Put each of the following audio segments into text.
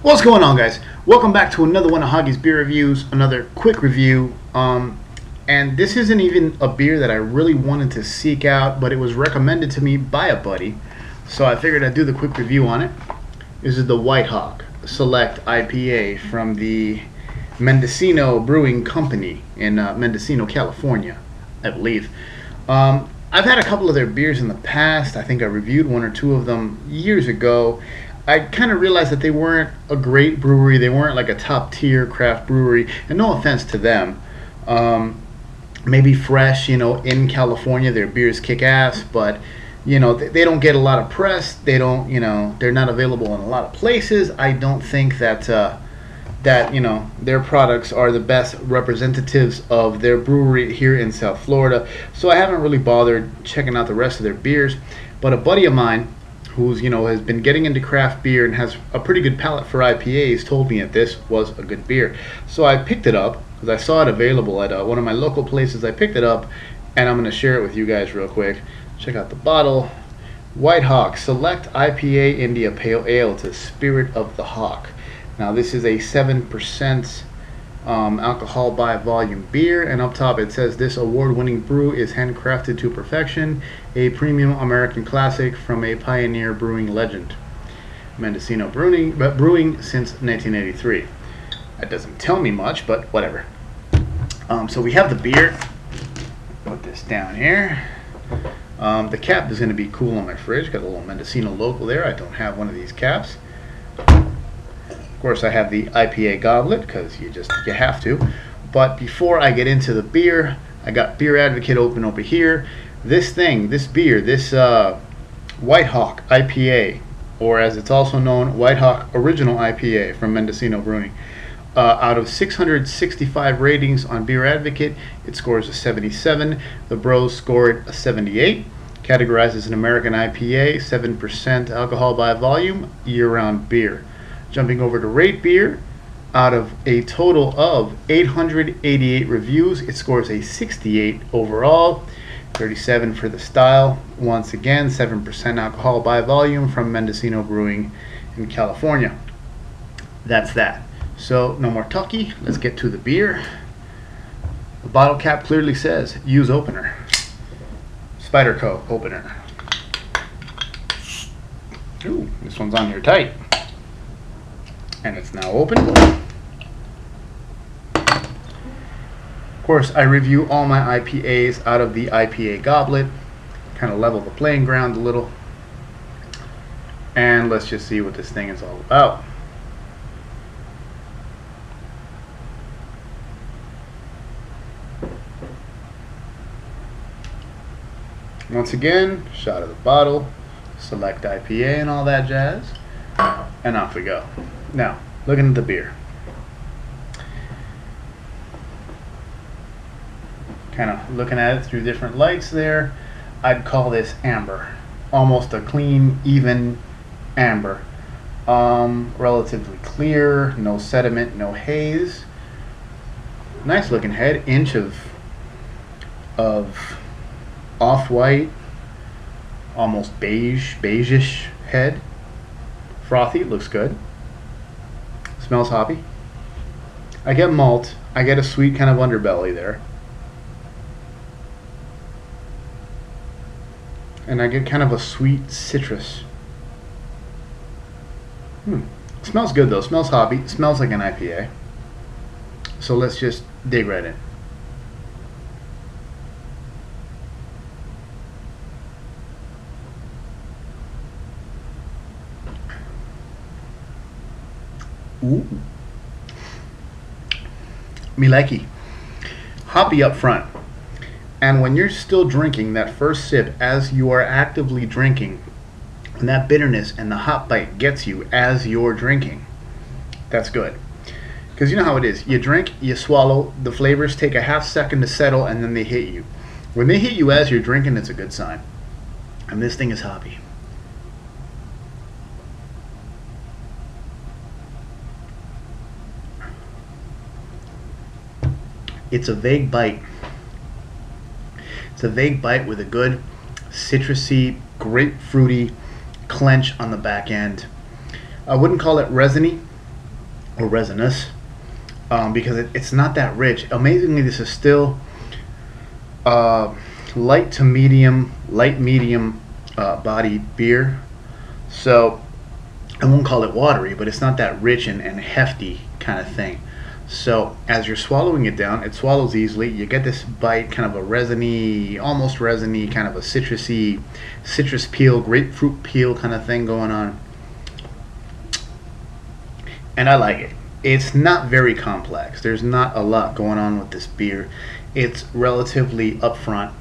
What's going on, guys? Welcome back to another one of Hoggie's beer reviews, another quick review. And this isn't even a beer that I really wanted to seek out, but it was recommended to me by a buddy, so I figured I'd do the quick review on it. This is the White Hawk Select IPA from the Mendocino Brewing Company in Mendocino, California, I believe. I've had a couple of their beers in the past. I think I reviewed one or two of them years ago. I kind of realized that they weren't a great brewery. They weren't like a top tier craft brewery, and no offense to them. Maybe fresh, in California, their beers kick ass, but they don't get a lot of press. They don't, they're not available in a lot of places. I don't think that their products are the best representatives of their brewery here in South Florida. So I haven't really bothered checking out the rest of their beers. But a buddy of mine who's has been getting into craft beer and has a pretty good palate for IPAs told me that this was a good beer. So I picked it up because I saw it available at one of my local places. I picked it up and I'm going to share it with you guys real quick. Check out the bottle. White Hawk Select IPA India Pale Ale to Spirit of the Hawk. Now this is a 7% alcohol by volume beer, and up top it says this award-winning brew is handcrafted to perfection, a premium American classic from a pioneer brewing legend. Mendocino brewing since 1983. That doesn't tell me much, but whatever. So we have the beer. Put this down here. The cap is going to be cool on my fridge. Got a little Mendocino logo there. I don't have one of these caps. Of course, I have the IPA goblet because you have to. But before I get into the beer, I got Beer Advocate open over here. This beer, White Hawk IPA, or as it's also known, White Hawk Original IPA from Mendocino Brewing. Out of 665 ratings on Beer Advocate, it scores a 77. The Bros scored a 78. Categorized as an American IPA, 7% alcohol by volume, year-round beer. Jumping over to Rate Beer, out of a total of 888 reviews, it scores a 68 overall, 37 for the style. Once again, 7% alcohol by volume from Mendocino Brewing in California. That's that. So, no more talkie. Let's get to the beer. The bottle cap clearly says, use opener. Spyderco opener. Ooh, this one's on here tight. And it's now open. Of course, I review all my IPAs out of the IPA goblet. Kind of level the playing ground a little. And let's just see what this thing is all about. Once again, shot of the bottle, Select IPA and all that jazz. And off we go. Now, looking at the beer. Kind of looking at it through different lights there. I'd call this amber. Almost a clean, even amber. Relatively clear, no sediment, no haze. Nice looking head, inch of off-white, almost beige-ish head. Frothy, looks good. Smells hoppy. I get malt. I get a sweet kind of underbelly there. And I get kind of a sweet citrus. Smells good though. Smells hoppy. Smells like an IPA. So let's just dig right in. Ooh. Me likey. Hoppy up front. And when you're still drinking that first sip, as you are actively drinking, and that bitterness and the hop bite gets you as you're drinking, that's good. Because you know how it is. You drink, you swallow, the flavors take a half second to settle, and then they hit you. When they hit you as you're drinking, it's a good sign. And this thing is hoppy. It's a vague bite. It's a vague bite with a good citrusy, grapefruity clench on the back end. I wouldn't call it resiny. or resinous, because it's not that rich. Amazingly, this is still light medium body beer. So I won't call it watery, but it's not that rich and hefty kind of thing. So as you're swallowing it down, it swallows easily. You get this bite, kind of a resiny, almost resiny, kind of a citrusy, citrus peel, grapefruit peel kind of thing going on. And I like it. It's not very complex. There's not a lot going on with this beer. It's relatively upfront.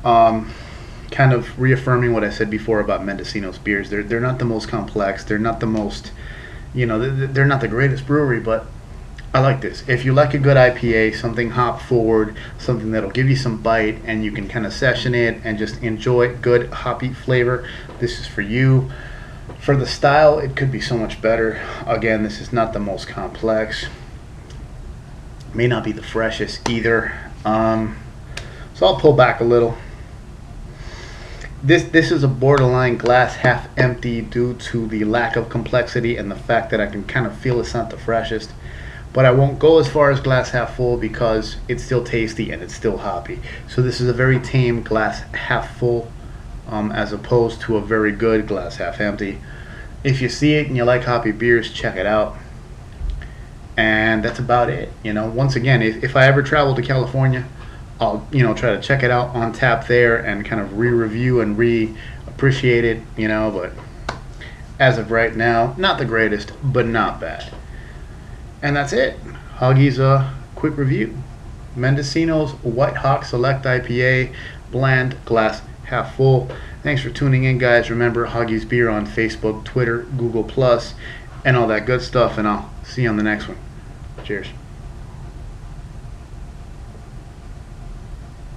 Kind of reaffirming what I said before about Mendocino's beers. They're not the most complex. They're not the most, they're not the greatest brewery, but I like this. If you like a good IPA, something hop forward, something that'll give you some bite and you can kind of session it and just enjoy good hoppy flavor, this is for you. For the style, it could be so much better. Again, this is not the most complex. May not be the freshest either. So I'll pull back a little. This is a borderline glass half empty due to the lack of complexity and the fact that I can kind of feel it's not the freshest. But I won't go as far as glass half full because it's still tasty and it's still hoppy. So this is a very tame glass half full, as opposed to a very good glass half empty. If you see it and you like hoppy beers, check it out. And that's about it. Once again, if I ever travel to California, I'll try to check it out on tap there and kind of re-review and re-appreciate it. But as of right now, not the greatest, but not bad. And that's it. Hoggie's quick review. Mendocino's White Hawk Select IPA, bland, glass half full. Thanks for tuning in, guys. Remember, Hoggie's Beer on Facebook, Twitter, Google+, and all that good stuff. And I'll see you on the next one. Cheers.